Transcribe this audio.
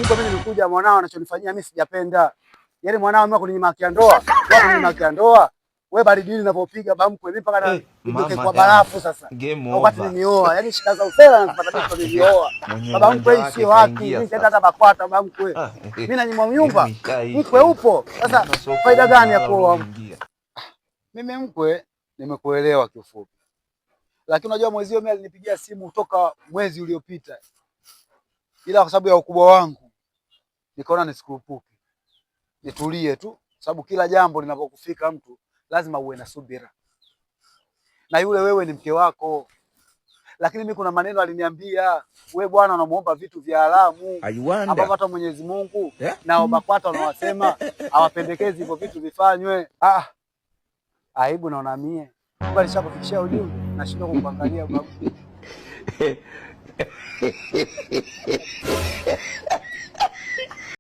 Niko mimi nimekuja, mwanao anachonifanyia mimi sijapenda. Yaani mwanao mimi kuninyima haki ya ndoa. Wewe kuninyima haki ya ndoa. Wewe baridi ninavyopiga bamkwe mimi mpaka na nitoke kwa barafu sasa. Wakati nimeoa, yaani shida za usela nazipata mimi nimeoa. Baba mkwe hii sio haki. Mimi sasa hata bakwata bamkwe. Mimi nanyimwa nyumba. Mkwe upo. Sasa faida gani ya kuoa? Mimi mkwe nimekuelewa kiufupi. Lakini unajua mwezi huo mimi alinipigia simu toka mwezi uliopita. Ila kwa sababu ya ukubwa wangu nikaona nisikurupuke. Nitulie tu, sababu kila jambo linapokufika mtu lazima uwe na subira. Na yule wewe ni mke wako. Lakini mimi kuna maneno aliniambia, wewe bwana unamuomba vitu vya haramu ambavyo hata Mwenyezi Mungu na BAKWATA wanawasema hawapendekezi hivyo vitu vifanywe. Aibu naona mie. Bali nishakufikishia ujumbe, nashindwa kukuangalia babu.